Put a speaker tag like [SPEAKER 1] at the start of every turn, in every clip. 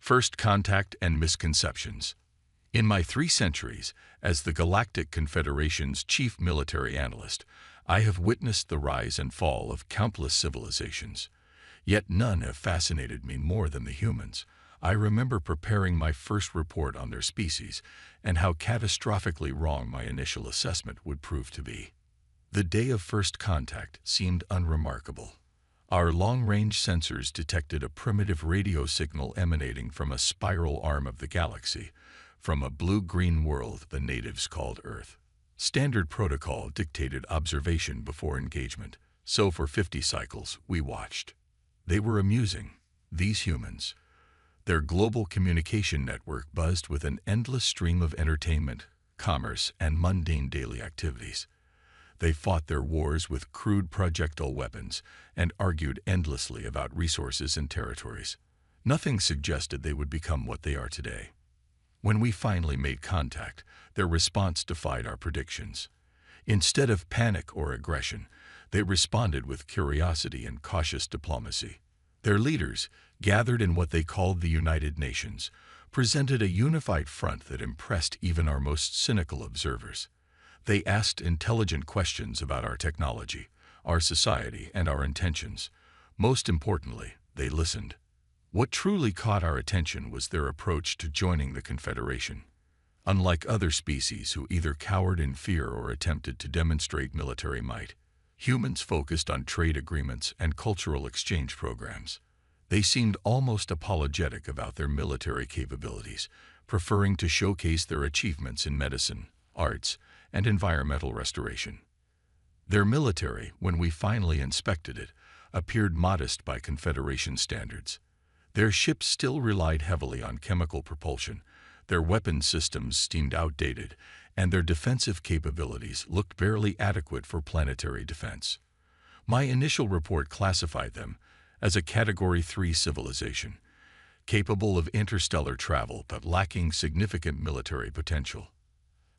[SPEAKER 1] First Contact and Misconceptions. In my 3 centuries as the Galactic Confederation's chief military analyst, I have witnessed the rise and fall of countless civilizations. Yet none have fascinated me more than the humans. I remember preparing my first report on their species and how catastrophically wrong my initial assessment would prove to be. The day of first contact seemed unremarkable. Our long-range sensors detected a primitive radio signal emanating from a spiral arm of the galaxy, from a blue-green world the natives called Earth. Standard protocol dictated observation before engagement, so for 50 cycles we watched. They were amusing, these humans. Their global communication network buzzed with an endless stream of entertainment, commerce, and mundane daily activities. They fought their wars with crude projectile weapons and argued endlessly about resources and territories. Nothing suggested they would become what they are today. When we finally made contact, their response defied our predictions. Instead of panic or aggression, they responded with curiosity and cautious diplomacy. Their leaders, gathered in what they called the United Nations, presented a unified front that impressed even our most cynical observers. They asked intelligent questions about our technology, our society, and our intentions. Most importantly, they listened. What truly caught our attention was their approach to joining the Confederation. Unlike other species who either cowered in fear or attempted to demonstrate military might, humans focused on trade agreements and cultural exchange programs. They seemed almost apologetic about their military capabilities, preferring to showcase their achievements in medicine, arts, and environmental restoration. Their military, when we finally inspected it, appeared modest by Confederation standards. Their ships still relied heavily on chemical propulsion, their weapon systems seemed outdated, and their defensive capabilities looked barely adequate for planetary defense. My initial report classified them as a Category 3 civilization, capable of interstellar travel but lacking significant military potential.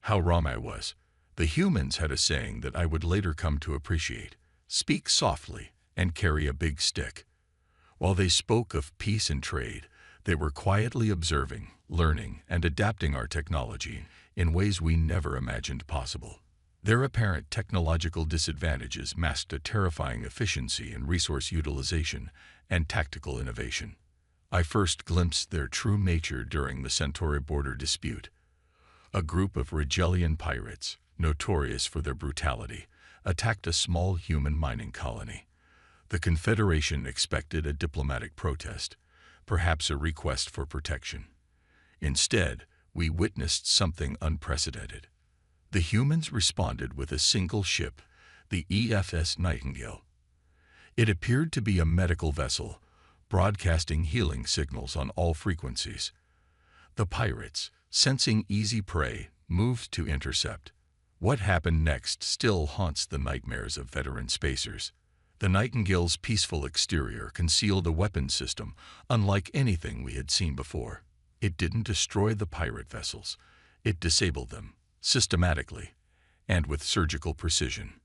[SPEAKER 1] How wrong I was. The humans had a saying that I would later come to appreciate: speak softly and carry a big stick. While they spoke of peace and trade, they were quietly observing, learning, and adapting our technology in ways we never imagined possible. Their apparent technological disadvantages masked a terrifying efficiency in resource utilization and tactical innovation. I first glimpsed their true nature during the Centauri border dispute. A group of Rigelian pirates, notorious for their brutality, attacked a small human mining colony. The Confederation expected a diplomatic protest, perhaps a request for protection. Instead, we witnessed something unprecedented. The humans responded with a single ship, the EFS Nightingale. It appeared to be a medical vessel, broadcasting healing signals on all frequencies. The pirates, sensing easy prey, moved to intercept. What happened next still haunts the nightmares of veteran spacers. The Nightingale's peaceful exterior concealed a weapon system unlike anything we had seen before. It didn't destroy the pirate vessels. It disabled them, systematically, and with surgical precision.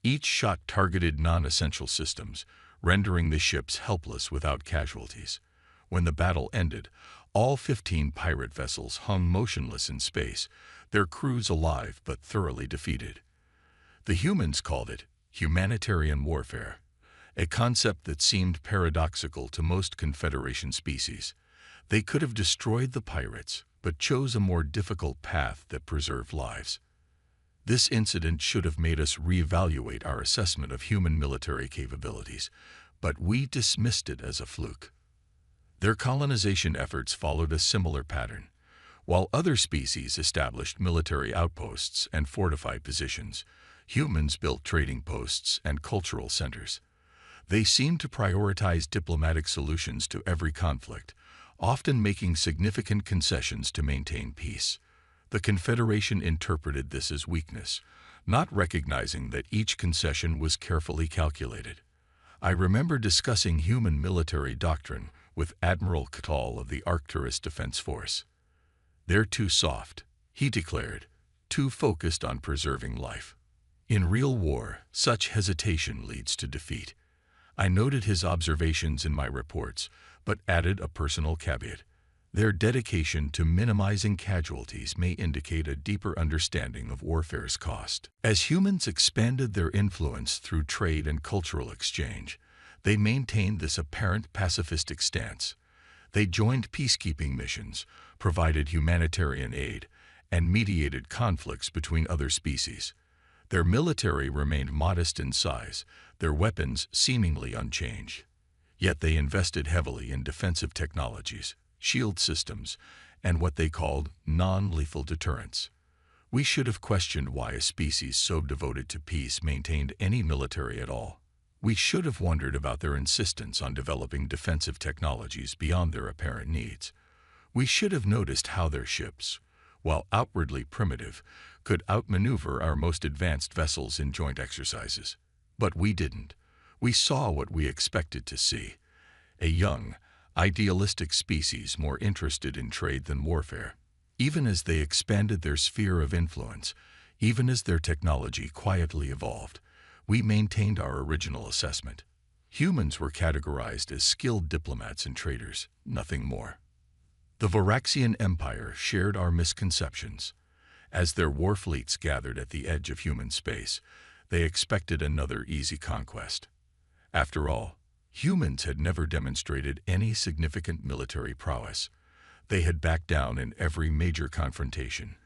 [SPEAKER 1] Each shot targeted non-essential systems, rendering the ships helpless without casualties. When the battle ended, all 15 pirate vessels hung motionless in space, their crews alive but thoroughly defeated. The humans called it humanitarian warfare, a concept that seemed paradoxical to most Confederation species. They could have destroyed the pirates, but chose a more difficult path that preserved lives. This incident should have made us reevaluate our assessment of human military capabilities, but we dismissed it as a fluke. Their colonization efforts followed a similar pattern. While other species established military outposts and fortified positions, humans built trading posts and cultural centers. They seemed to prioritize diplomatic solutions to every conflict, often making significant concessions to maintain peace. The Confederation interpreted this as weakness, not recognizing that each concession was carefully calculated. I remember discussing human military doctrine with Admiral Cattall of the Arcturus Defense Force. "They're too soft," he declared, "too focused on preserving life. In real war, such hesitation leads to defeat." I noted his observations in my reports, but added a personal caveat. Their dedication to minimizing casualties may indicate a deeper understanding of warfare's cost. As humans expanded their influence through trade and cultural exchange, they maintained this apparent pacifistic stance. They joined peacekeeping missions, provided humanitarian aid, and mediated conflicts between other species. Their military remained modest in size, their weapons seemingly unchanged. Yet they invested heavily in defensive technologies, shield systems, and what they called non-lethal deterrence. We should have questioned why a species so devoted to peace maintained any military at all. We should have wondered about their insistence on developing defensive technologies beyond their apparent needs. We should have noticed how their ships, while outwardly primitive, could outmaneuver our most advanced vessels in joint exercises. But we didn't. We saw what we expected to see: a young, idealistic species more interested in trade than warfare. Even as they expanded their sphere of influence, even as their technology quietly evolved, we maintained our original assessment. Humans were categorized as skilled diplomats and traders, nothing more. The Varaxian Empire shared our misconceptions. As their war fleets gathered at the edge of human space, they expected another easy conquest. After all, humans had never demonstrated any significant military prowess. They had backed down in every major confrontation,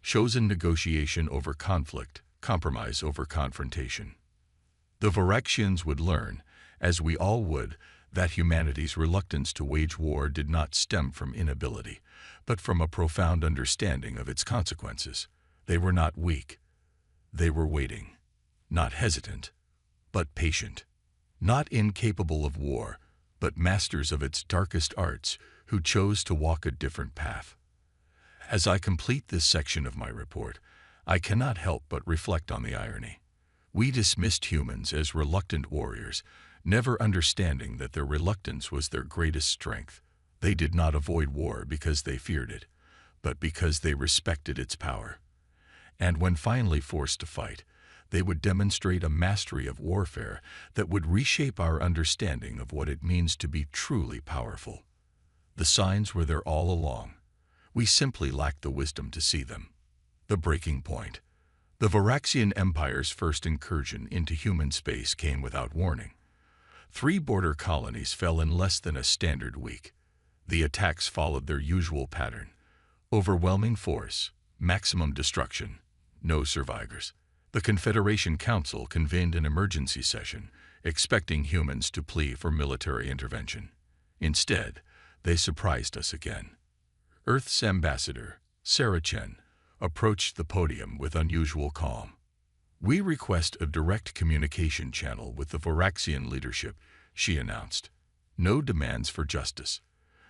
[SPEAKER 1] chosen negotiation over conflict, compromise over confrontation. The Varaxians would learn, as we all would, that humanity's reluctance to wage war did not stem from inability, but from a profound understanding of its consequences. They were not weak. They were waiting. Not hesitant, but patient. Not incapable of war, but masters of its darkest arts who chose to walk a different path. As I complete this section of my report, I cannot help but reflect on the irony. We dismissed humans as reluctant warriors, never understanding that their reluctance was their greatest strength. They did not avoid war because they feared it, but because they respected its power. And when finally forced to fight, they would demonstrate a mastery of warfare that would reshape our understanding of what it means to be truly powerful. The signs were there all along. We simply lacked the wisdom to see them. The breaking point. The Varaxian Empire's first incursion into human space came without warning. 3 border colonies fell in less than a standard week. The attacks followed their usual pattern: overwhelming force, maximum destruction, no survivors. The Confederation Council convened an emergency session, expecting humans to plea for military intervention. Instead, they surprised us again. Earth's ambassador, Sarah Chen, approached the podium with unusual calm. "We request a direct communication channel with the Varaxian leadership," she announced. "No demands for justice.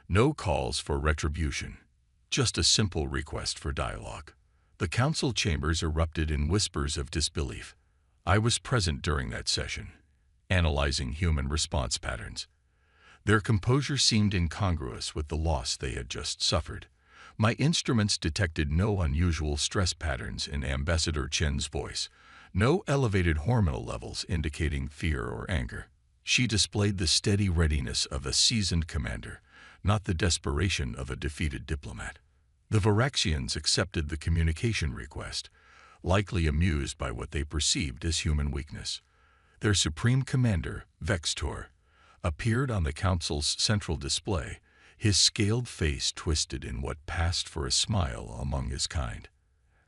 [SPEAKER 1] No calls for retribution. Just a simple request for dialogue." The council chambers erupted in whispers of disbelief. I was present during that session, analyzing human response patterns. Their composure seemed incongruous with the loss they had just suffered. My instruments detected no unusual stress patterns in Ambassador Chen's voice, no elevated hormonal levels indicating fear or anger. She displayed the steady readiness of a seasoned commander, not the desperation of a defeated diplomat. The Varaxians accepted the communication request, likely amused by what they perceived as human weakness. Their supreme commander, Vextor, appeared on the council's central display, his scaled face twisted in what passed for a smile among his kind.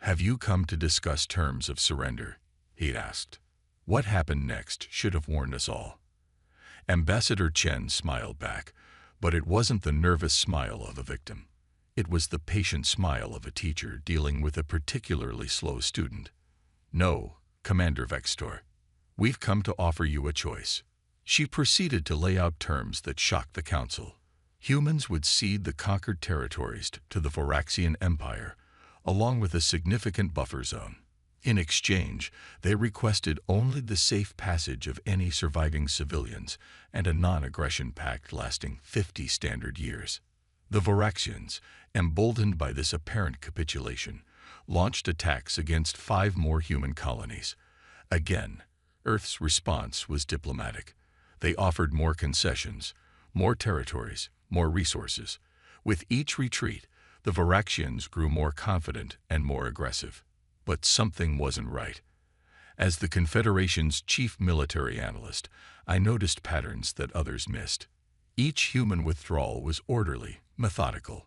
[SPEAKER 1] "Have you come to discuss terms of surrender?" he asked. What happened next should have warned us all. Ambassador Chen smiled back, but it wasn't the nervous smile of a victim. It was the patient smile of a teacher dealing with a particularly slow student. "No, Commander Vextor. We've come to offer you a choice." She proceeded to lay out terms that shocked the council. Humans would cede the conquered territories to the Varaxian Empire, along with a significant buffer zone. In exchange, they requested only the safe passage of any surviving civilians and a non-aggression pact lasting 50 standard years. The Varaxians, emboldened by this apparent capitulation, launched attacks against 5 more human colonies. Again, Earth's response was diplomatic. They offered more concessions, more territories, more resources. With each retreat, the Varaxians grew more confident and more aggressive. But something wasn't right. As the Confederation's chief military analyst, I noticed patterns that others missed. Each human withdrawal was orderly, methodical.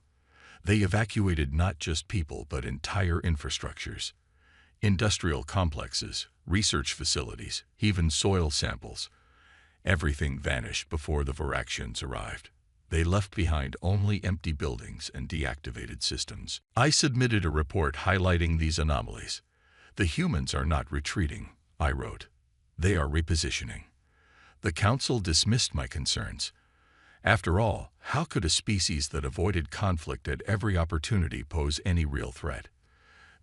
[SPEAKER 1] They evacuated not just people but entire infrastructures. Industrial complexes, research facilities, even soil samples. Everything vanished before the Varaxians arrived. They left behind only empty buildings and deactivated systems. I submitted a report highlighting these anomalies. The humans are not retreating, I wrote. They are repositioning. The council dismissed my concerns. After all, how could a species that avoided conflict at every opportunity pose any real threat?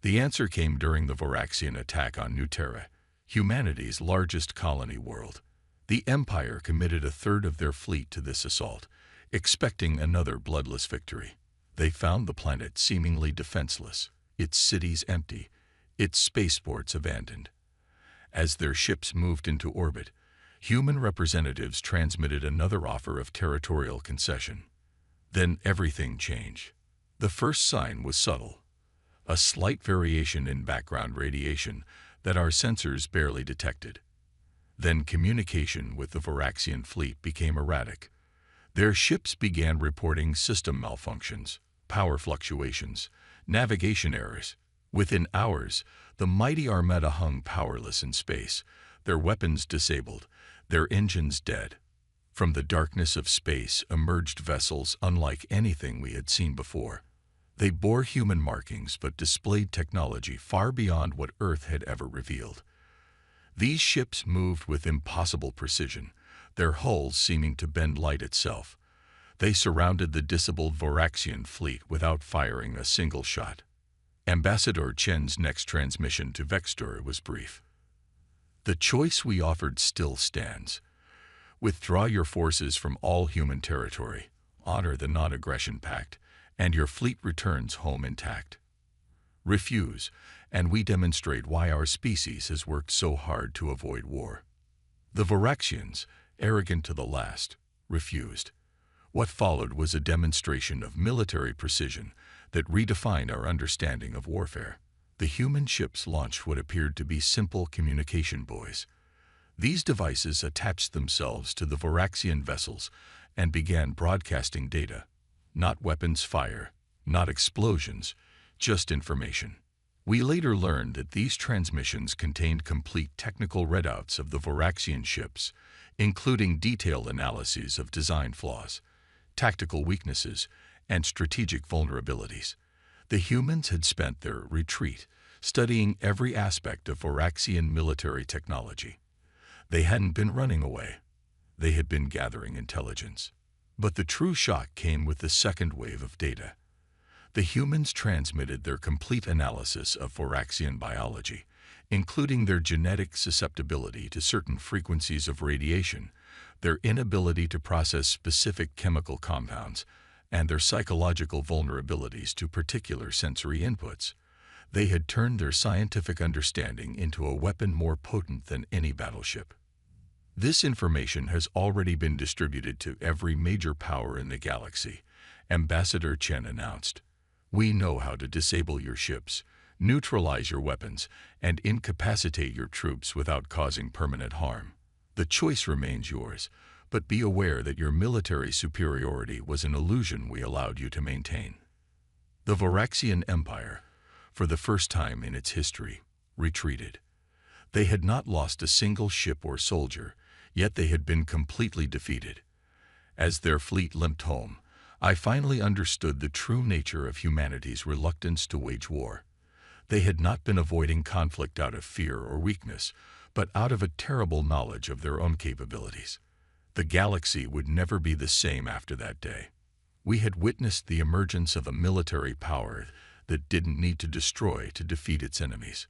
[SPEAKER 1] The answer came during the Varaxian attack on New Terra, humanity's largest colony world. The Empire committed a third of their fleet to this assault, expecting another bloodless victory. They found the planet seemingly defenseless, its cities empty, its spaceports abandoned. As their ships moved into orbit, human representatives transmitted another offer of territorial concession. Then everything changed. The first sign was subtle, a slight variation in background radiation that our sensors barely detected. Then communication with the Varaxian fleet became erratic. Their ships began reporting system malfunctions, power fluctuations, navigation errors. Within hours, the mighty Armada hung powerless in space, their weapons disabled, their engines dead. From the darkness of space emerged vessels unlike anything we had seen before. They bore human markings but displayed technology far beyond what Earth had ever revealed. These ships moved with impossible precision, their hulls seeming to bend light itself. They surrounded the disabled Varaxian fleet without firing a single shot. Ambassador Chen's next transmission to Vextor was brief. The choice we offered still stands. Withdraw your forces from all human territory, honor the non-aggression pact, and your fleet returns home intact. Refuse, and we demonstrate why our species has worked so hard to avoid war. The Varaxians, arrogant to the last, refused. What followed was a demonstration of military precision that redefined our understanding of warfare. The human ships launched what appeared to be simple communication buoys. These devices attached themselves to the Varaxian vessels and began broadcasting data. Not weapons fire, not explosions, just information. We later learned that these transmissions contained complete technical readouts of the Varaxian ships, including detailed analyses of design flaws, tactical weaknesses, and strategic vulnerabilities. The humans had spent their retreat studying every aspect of Varaxian military technology. They hadn't been running away. They had been gathering intelligence. But the true shock came with the second wave of data. The humans transmitted their complete analysis of Varaxian biology, including their genetic susceptibility to certain frequencies of radiation, their inability to process specific chemical compounds, and their psychological vulnerabilities to particular sensory inputs. They had turned their scientific understanding into a weapon more potent than any battleship. This information has already been distributed to every major power in the galaxy, Ambassador Chen announced. We know how to disable your ships, neutralize your weapons, and incapacitate your troops without causing permanent harm. The choice remains yours, but be aware that your military superiority was an illusion we allowed you to maintain. The Varaxian Empire, for the first time in its history, retreated. They had not lost a single ship or soldier, yet they had been completely defeated. As their fleet limped home, I finally understood the true nature of humanity's reluctance to wage war. They had not been avoiding conflict out of fear or weakness, but out of a terrible knowledge of their own capabilities. The galaxy would never be the same after that day. We had witnessed the emergence of a military power that didn't need to destroy to defeat its enemies.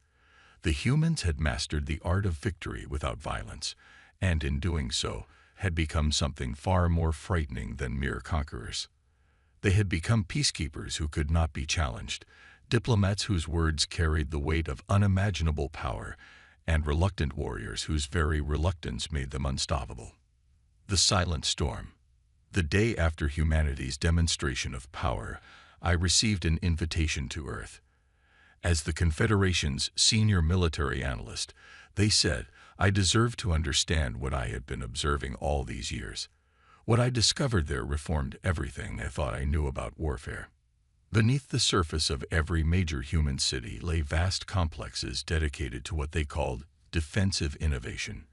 [SPEAKER 1] The humans had mastered the art of victory without violence, and in doing so, had become something far more frightening than mere conquerors. They had become peacekeepers who could not be challenged, diplomats whose words carried the weight of unimaginable power, and reluctant warriors whose very reluctance made them unstoppable. The silent storm. The day after humanity's demonstration of power, I received an invitation to Earth. As the Confederation's senior military analyst, they said I deserved to understand what I had been observing all these years. What I discovered there reformed everything I thought I knew about warfare. Beneath the surface of every major human city lay vast complexes dedicated to what they called defensive innovation.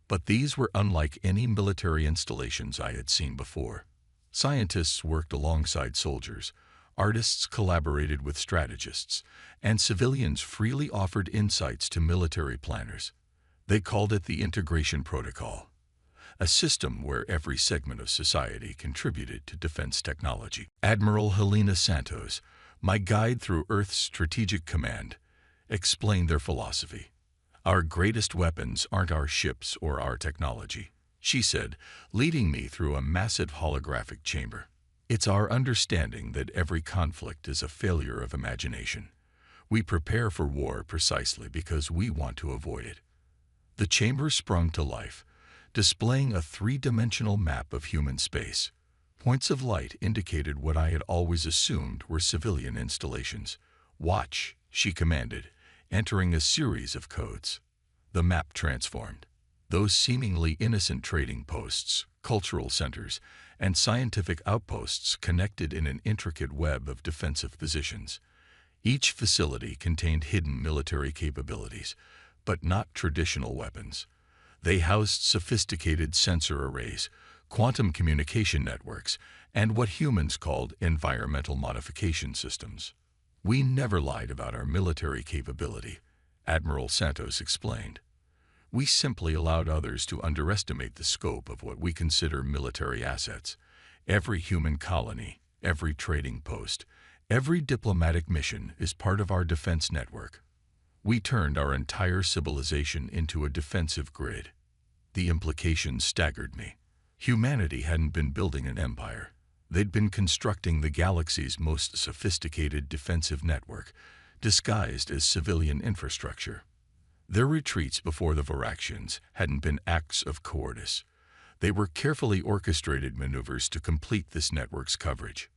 [SPEAKER 1] But these were unlike any military installations I had seen before. Scientists worked alongside soldiers, artists collaborated with strategists, and civilians freely offered insights to military planners. They called it the Integration Protocol, a system where every segment of society contributed to defense technology. Admiral Helena Santos, my guide through Earth's Strategic Command, explained their philosophy. Our greatest weapons aren't our ships or our technology, she said, leading me through a massive holographic chamber. It's our understanding that every conflict is a failure of imagination. We prepare for war precisely because we want to avoid it. The chamber sprung to life, displaying a three-dimensional map of human space. Points of light indicated what I had always assumed were civilian installations. "Watch," she commanded, entering a series of codes. The map transformed. Those seemingly innocent trading posts, cultural centers, and scientific outposts connected in an intricate web of defensive positions. Each facility contained hidden military capabilities, but not traditional weapons. They housed sophisticated sensor arrays, quantum communication networks, and what humans called environmental modification systems. "We never lied about our military capability," Admiral Santos explained. "We simply allowed others to underestimate the scope of what we consider military assets. Every human colony, every trading post, every diplomatic mission is part of our defense network. We turned our entire civilization into a defensive grid." The implications staggered me. Humanity hadn't been building an empire. They'd been constructing the galaxy's most sophisticated defensive network, disguised as civilian infrastructure. Their retreats before the Varaxians hadn't been acts of cowardice. They were carefully orchestrated maneuvers to complete this network's coverage.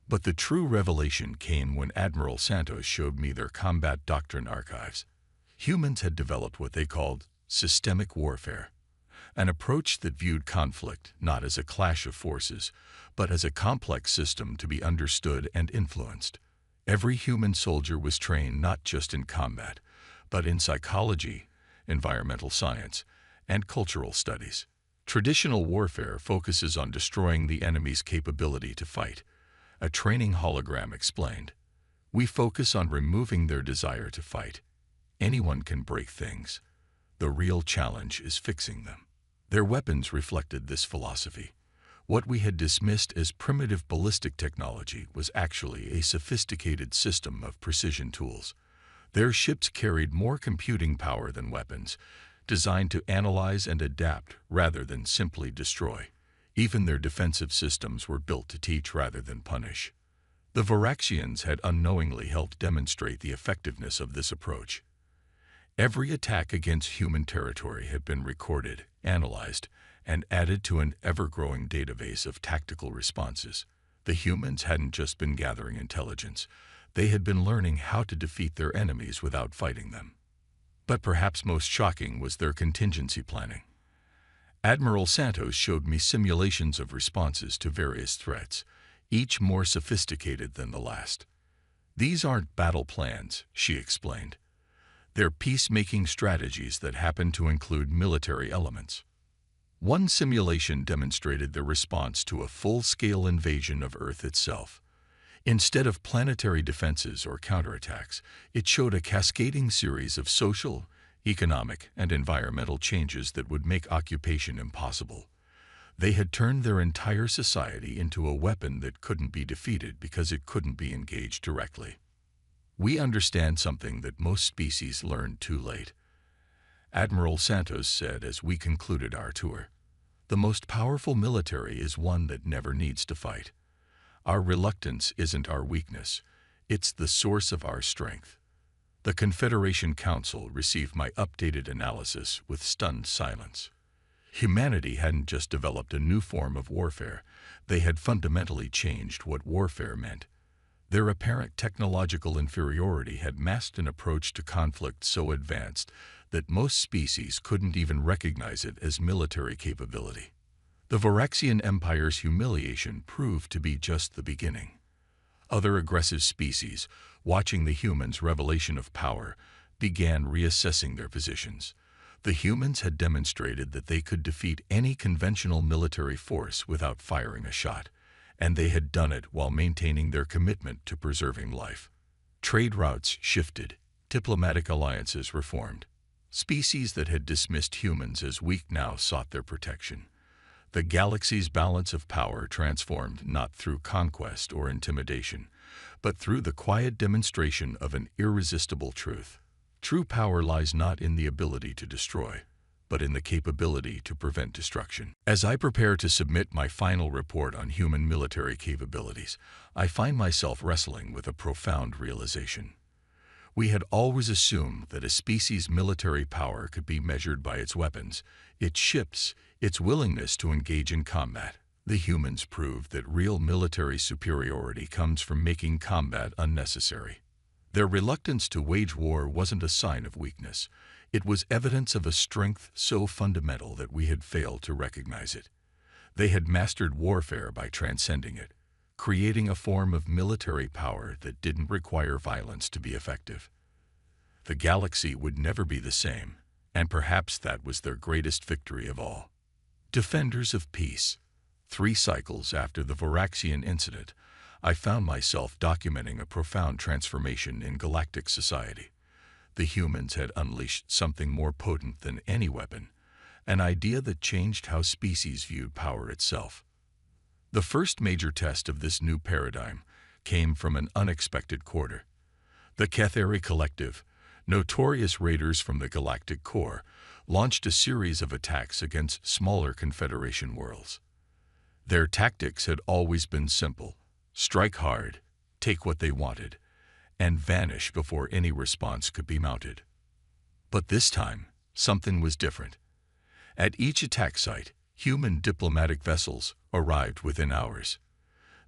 [SPEAKER 1] But the true revelation came when Admiral Santos showed me their combat doctrine archives. Humans had developed what they called systemic warfare, an approach that viewed conflict not as a clash of forces, but as a complex system to be understood and influenced. Every human soldier was trained not just in combat, but in psychology, environmental science, and cultural studies. Traditional warfare focuses on destroying the enemy's capability to fight, a training hologram explained. We focus on removing their desire to fight. Anyone can break things. The real challenge is fixing them. Their weapons reflected this philosophy. What we had dismissed as primitive ballistic technology was actually a sophisticated system of precision tools. Their ships carried more computing power than weapons, designed to analyze and adapt rather than simply destroy. Even their defensive systems were built to teach rather than punish. The Varaxians had unknowingly helped demonstrate the effectiveness of this approach. Every attack against human territory had been recorded, analyzed, and added to an ever-growing database of tactical responses. The humans hadn't just been gathering intelligence. They had been learning how to defeat their enemies without fighting them. But perhaps most shocking was their contingency planning. Admiral Santos showed me simulations of responses to various threats, each more sophisticated than the last. "These aren't battle plans," she explained. "They're peacemaking strategies that happen to include military elements." One simulation demonstrated the response to a full-scale invasion of Earth itself. Instead of planetary defenses or counterattacks, it showed a cascading series of social, economic, and environmental changes that would make occupation impossible. They had turned their entire society into a weapon that couldn't be defeated because it couldn't be engaged directly. "We understand something that most species learned too late," Admiral Santos said as we concluded our tour. "The most powerful military is one that never needs to fight. Our reluctance isn't our weakness, it's the source of our strength." The Confederation Council received my updated analysis with stunned silence. Humanity hadn't just developed a new form of warfare, They had fundamentally changed what warfare meant. Their apparent technological inferiority had masked an approach to conflict so advanced that most species couldn't even recognize it as military capability. The Varaxian Empire's humiliation proved to be just the beginning. Other aggressive species, watching the humans' revelation of power, began reassessing their positions. The humans had demonstrated that they could defeat any conventional military force without firing a shot, and they had done it while maintaining their commitment to preserving life. Trade routes shifted, diplomatic alliances were formed. Species that had dismissed humans as weak now sought their protection. The galaxy's balance of power transformed not through conquest or intimidation, but through the quiet demonstration of an irresistible truth. True power lies not in the ability to destroy, but in the capability to prevent destruction. As I prepare to submit my final report on human military capabilities, I find myself wrestling with a profound realization. We had always assumed that a species' military power could be measured by its weapons, its ships, its willingness to engage in combat. The humans proved that real military superiority comes from making combat unnecessary. Their reluctance to wage war wasn't a sign of weakness. It was evidence of a strength so fundamental that we had failed to recognize it. They had mastered warfare by transcending it, creating a form of military power that didn't require violence to be effective. The galaxy would never be the same, and perhaps that was their greatest victory of all. Defenders of peace. 3 cycles after the Varaxian incident, I found myself documenting a profound transformation in galactic society. The humans had unleashed something more potent than any weapon, an idea that changed how species viewed power itself. The first major test of this new paradigm came from an unexpected quarter. The Cathari Collective, notorious raiders from the galactic core, launched a series of attacks against smaller Confederation worlds. Their tactics had always been simple: strike hard, take what they wanted, and vanish before any response could be mounted. But this time, something was different. At each attack site, human diplomatic vessels arrived within hours.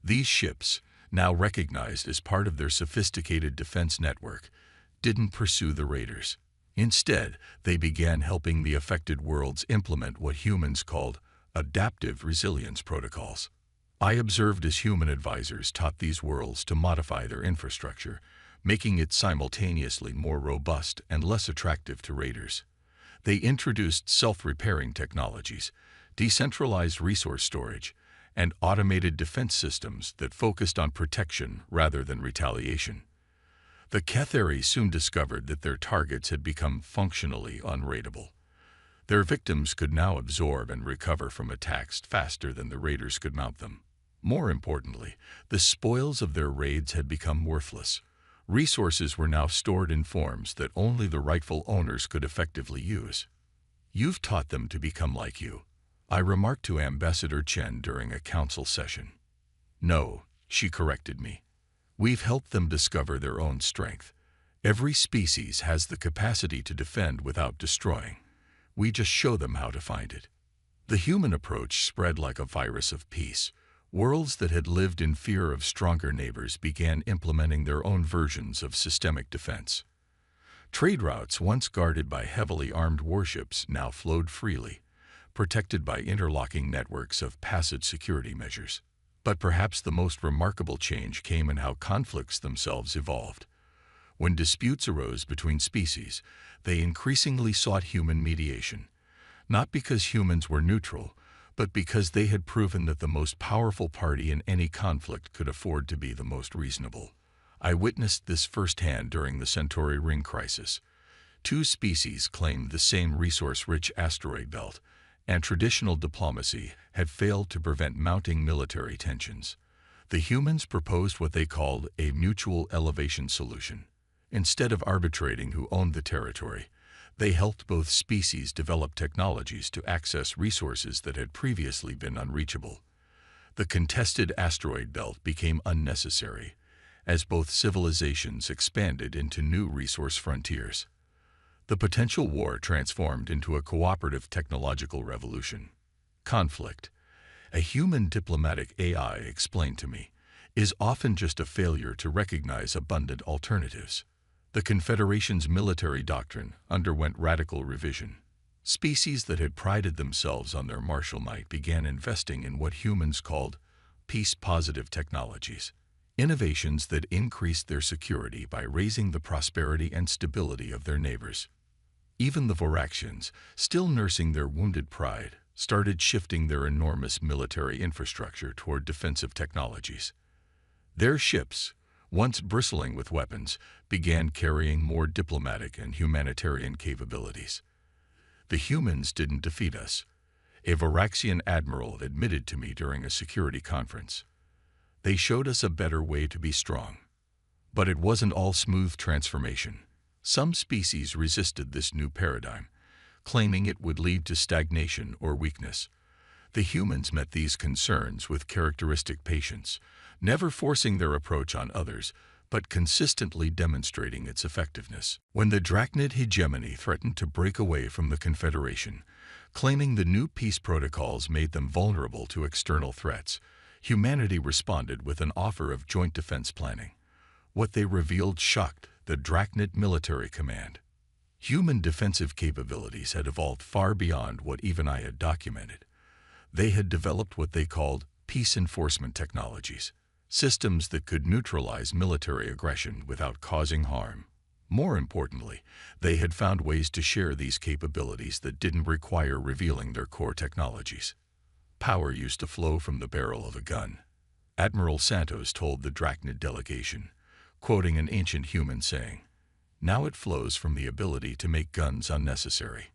[SPEAKER 1] These ships, now recognized as part of their sophisticated defense network, didn't pursue the raiders. Instead, they began helping the affected worlds implement what humans called adaptive resilience protocols. I observed as human advisors taught these worlds to modify their infrastructure, making it simultaneously more robust and less attractive to raiders. They introduced self-repairing technologies, decentralized resource storage, and automated defense systems that focused on protection rather than retaliation. The Cathari soon discovered that their targets had become functionally unraidable. Their victims could now absorb and recover from attacks faster than the raiders could mount them. More importantly, the spoils of their raids had become worthless. Resources were now stored in forms that only the rightful owners could effectively use. "You've taught them to become like you," I remarked to Ambassador Chen during a council session. "No," she corrected me. "We've helped them discover their own strength. Every species has the capacity to defend without destroying. We just show them how to find it." The human approach spread like a virus of peace. Worlds that had lived in fear of stronger neighbors began implementing their own versions of systemic defense. Trade routes once guarded by heavily armed warships now flowed freely, protected by interlocking networks of passive security measures. But perhaps the most remarkable change came in how conflicts themselves evolved. When disputes arose between species, they increasingly sought human mediation, not because humans were neutral, but because they had proven that the most powerful party in any conflict could afford to be the most reasonable. I witnessed this firsthand during the Centauri Ring crisis. 2 species claimed the same resource-rich asteroid belt, and traditional diplomacy had failed to prevent mounting military tensions. The humans proposed what they called a mutual elevation solution. Instead of arbitrating who owned the territory, they helped both species develop technologies to access resources that had previously been unreachable. The contested asteroid belt became unnecessary, as both civilizations expanded into new resource frontiers. The potential war transformed into a cooperative technological revolution. Conflict, A human diplomatic AI, explained to me, is often just a failure to recognize abundant alternatives. The Confederation's military doctrine underwent radical revision. Species that had prided themselves on their martial might began investing in what humans called peace-positive technologies, innovations that increased their security by raising the prosperity and stability of their neighbors. Even the Voraxians, still nursing their wounded pride, started shifting their enormous military infrastructure toward defensive technologies. Their ships, once bristling with weapons, began carrying more diplomatic and humanitarian capabilities. The humans didn't defeat us, a Voraxian admiral admitted to me during a security conference. They showed us a better way to be strong. But it wasn't all smooth transformation. Some species resisted this new paradigm, claiming it would lead to stagnation or weakness. The humans met these concerns with characteristic patience, never forcing their approach on others, but consistently demonstrating its effectiveness. When the Drachnid hegemony threatened to break away from the Confederation, claiming the new peace protocols made them vulnerable to external threats, humanity responded with an offer of joint defense planning. What they revealed shocked the Drachnid military command. Human defensive capabilities had evolved far beyond what even I had documented. They had developed what they called peace enforcement technologies, systems that could neutralize military aggression without causing harm. More importantly, they had found ways to share these capabilities that didn't require revealing their core technologies. Power used to flow from the barrel of a gun. Admiral Santos told the Drachnid delegation, quoting an ancient human saying, "Now it flows from the ability to make guns unnecessary."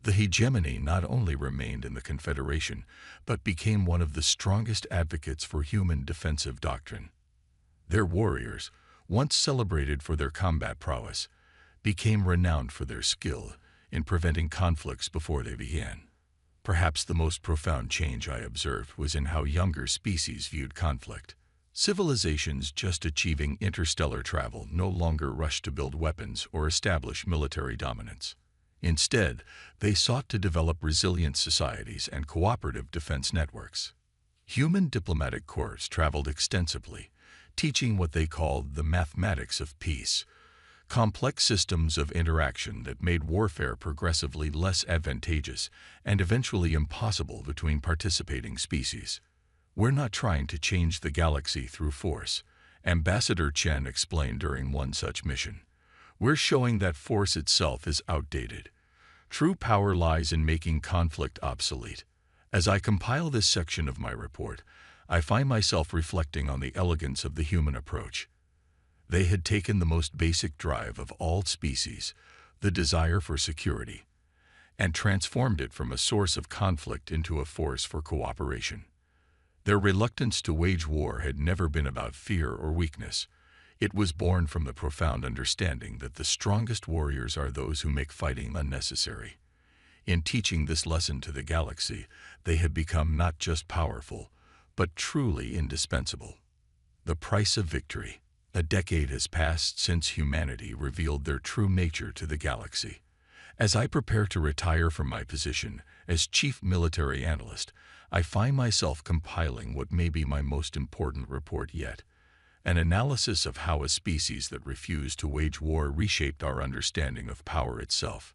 [SPEAKER 1] The hegemony not only remained in the Confederation, but became one of the strongest advocates for human defensive doctrine. Their warriors, once celebrated for their combat prowess, became renowned for their skill in preventing conflicts before they began. Perhaps the most profound change I observed was in how younger species viewed conflict. Civilizations just achieving interstellar travel no longer rushed to build weapons or establish military dominance. Instead, they sought to develop resilient societies and cooperative defense networks. Human diplomatic corps traveled extensively, teaching what they called the mathematics of peace, complex systems of interaction that made warfare progressively less advantageous and eventually impossible between participating species. "We're not trying to change the galaxy through force," Ambassador Chen explained during one such mission. "We're showing that force itself is outdated. True power lies in making conflict obsolete." As I compile this section of my report, I find myself reflecting on the elegance of the human approach. They had taken the most basic drive of all species, the desire for security, and transformed it from a source of conflict into a force for cooperation. Their reluctance to wage war had never been about fear or weakness. It was born from the profound understanding that the strongest warriors are those who make fighting unnecessary. In teaching this lesson to the galaxy, they had become not just powerful, but truly indispensable. The price of victory. A decade has passed since humanity revealed their true nature to the galaxy. As I prepare to retire from my position as Chief Military Analyst, I find myself compiling what may be my most important report yet. An analysis of how a species that refused to wage war reshaped our understanding of power itself.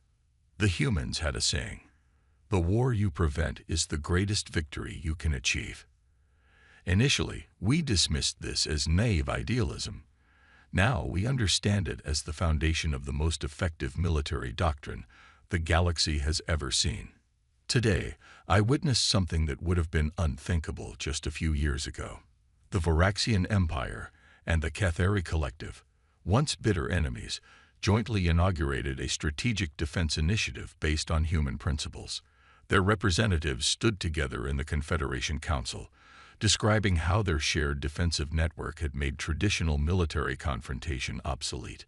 [SPEAKER 1] The humans had a saying, "The war you prevent is the greatest victory you can achieve." Initially, we dismissed this as naive idealism. Now we understand it as the foundation of the most effective military doctrine the galaxy has ever seen. Today, I witnessed something that would have been unthinkable just a few years ago. The Voraxian Empire and the Cathari Collective, once bitter enemies, jointly inaugurated a strategic defense initiative based on human principles. Their representatives stood together in the Confederation Council, describing how their shared defensive network had made traditional military confrontation obsolete.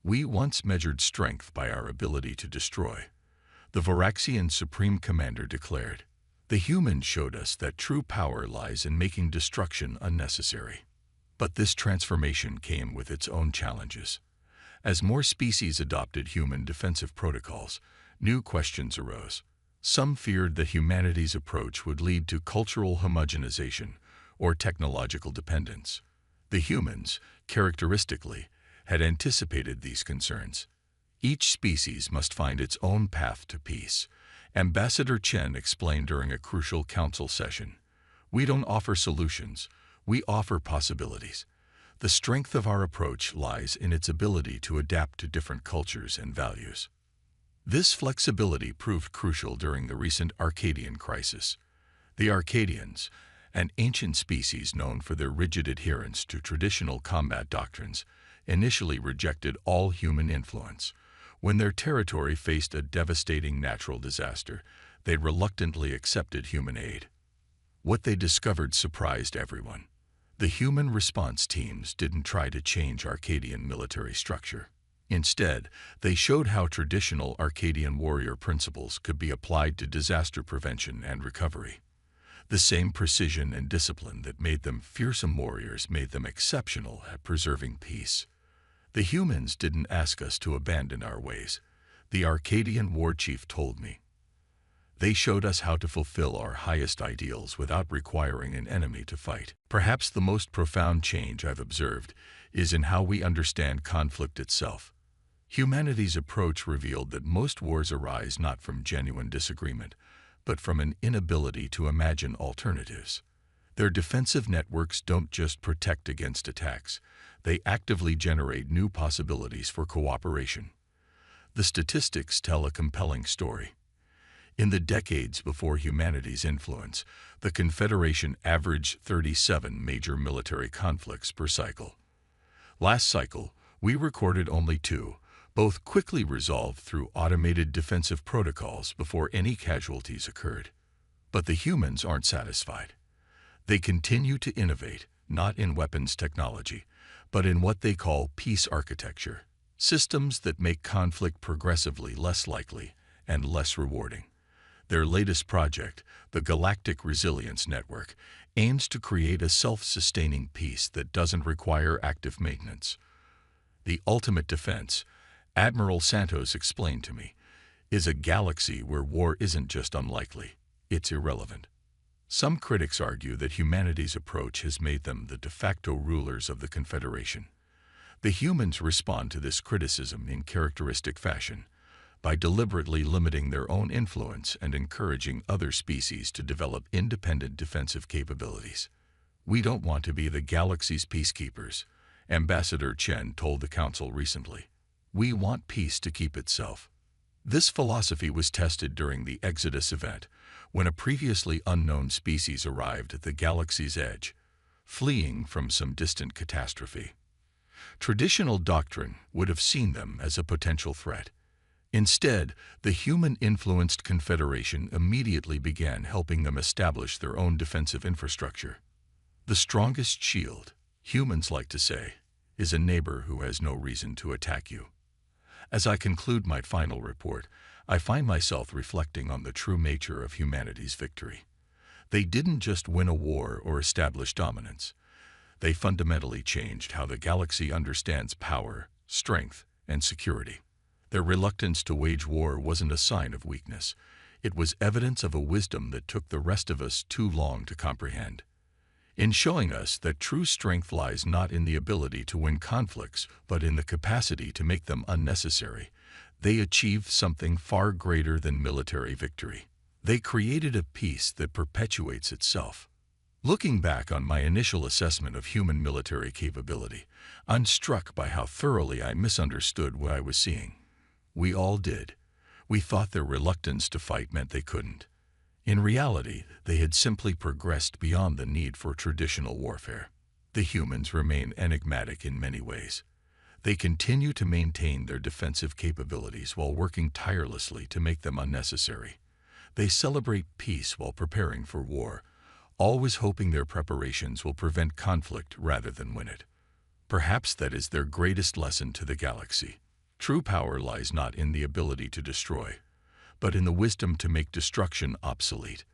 [SPEAKER 1] "We once measured strength by our ability to destroy," the Voraxian Supreme Commander declared. "The humans showed us that true power lies in making destruction unnecessary." But this transformation came with its own challenges. As more species adopted human defensive protocols, new questions arose. Some feared that humanity's approach would lead to cultural homogenization or technological dependence. The humans, characteristically, had anticipated these concerns. Each species must find its own path to peace. Ambassador Chen explained during a crucial council session. We don't offer solutions, we offer possibilities. The strength of our approach lies in its ability to adapt to different cultures and values. This flexibility proved crucial during the recent Arcadian crisis. The Arcadians, an ancient species known for their rigid adherence to traditional combat doctrines, initially rejected all human influence. When their territory faced a devastating natural disaster, they reluctantly accepted human aid. What they discovered surprised everyone. The human response teams didn't try to change Arcadian military structure. Instead, they showed how traditional Arcadian warrior principles could be applied to disaster prevention and recovery. The same precision and discipline that made them fearsome warriors made them exceptional at preserving peace. The humans didn't ask us to abandon our ways, the Arcadian war chief told me. They showed us how to fulfill our highest ideals without requiring an enemy to fight. Perhaps the most profound change I've observed is in how we understand conflict itself. Humanity's approach revealed that most wars arise not from genuine disagreement, but from an inability to imagine alternatives. Their defensive networks don't just protect against attacks, they actively generate new possibilities for cooperation. The statistics tell a compelling story. In the decades before humanity's influence, the Confederation averaged 37 major military conflicts per cycle. Last cycle, we recorded only 2, both quickly resolved through automated defensive protocols before any casualties occurred. But the humans aren't satisfied. They continue to innovate, not in weapons technology, but in what they call peace architecture, systems that make conflict progressively less likely and less rewarding. Their latest project, the Galactic Resilience Network, aims to create a self-sustaining peace that doesn't require active maintenance. The ultimate defense, Admiral Santos explained to me, is a galaxy where war isn't just unlikely, it's irrelevant. Some critics argue that humanity's approach has made them the de facto rulers of the Confederation. The humans respond to this criticism in characteristic fashion, by deliberately limiting their own influence and encouraging other species to develop independent defensive capabilities. We don't want to be the galaxy's peacekeepers, Ambassador Chen told the Council recently. We want peace to keep itself. This philosophy was tested during the Exodus event, when a previously unknown species arrived at the galaxy's edge, fleeing from some distant catastrophe. Traditional doctrine would have seen them as a potential threat. Instead, the human-influenced Confederation immediately began helping them establish their own defensive infrastructure. The strongest shield, humans like to say, is a neighbor who has no reason to attack you. As I conclude my final report, I find myself reflecting on the true nature of humanity's victory. They didn't just win a war or establish dominance. They fundamentally changed how the galaxy understands power, strength, and security. Their reluctance to wage war wasn't a sign of weakness. It was evidence of a wisdom that took the rest of us too long to comprehend. In showing us that true strength lies not in the ability to win conflicts, but in the capacity to make them unnecessary, they achieved something far greater than military victory. They created a peace that perpetuates itself. Looking back on my initial assessment of human military capability, I'm struck by how thoroughly I misunderstood what I was seeing. We all did. We thought their reluctance to fight meant they couldn't. In reality, they had simply progressed beyond the need for traditional warfare. The humans remain enigmatic in many ways. They continue to maintain their defensive capabilities while working tirelessly to make them unnecessary. They celebrate peace while preparing for war, always hoping their preparations will prevent conflict rather than win it. Perhaps that is their greatest lesson to the galaxy. True power lies not in the ability to destroy, but in the wisdom to make destruction obsolete.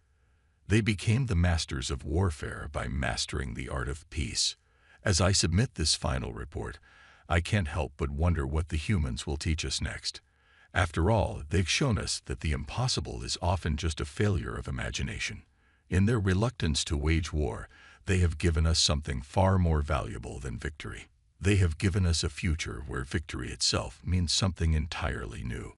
[SPEAKER 1] They became the masters of warfare by mastering the art of peace. As I submit this final report, I can't help but wonder what the humans will teach us next. After all, they've shown us that the impossible is often just a failure of imagination. In their reluctance to wage war, they have given us something far more valuable than victory. They have given us a future where victory itself means something entirely new.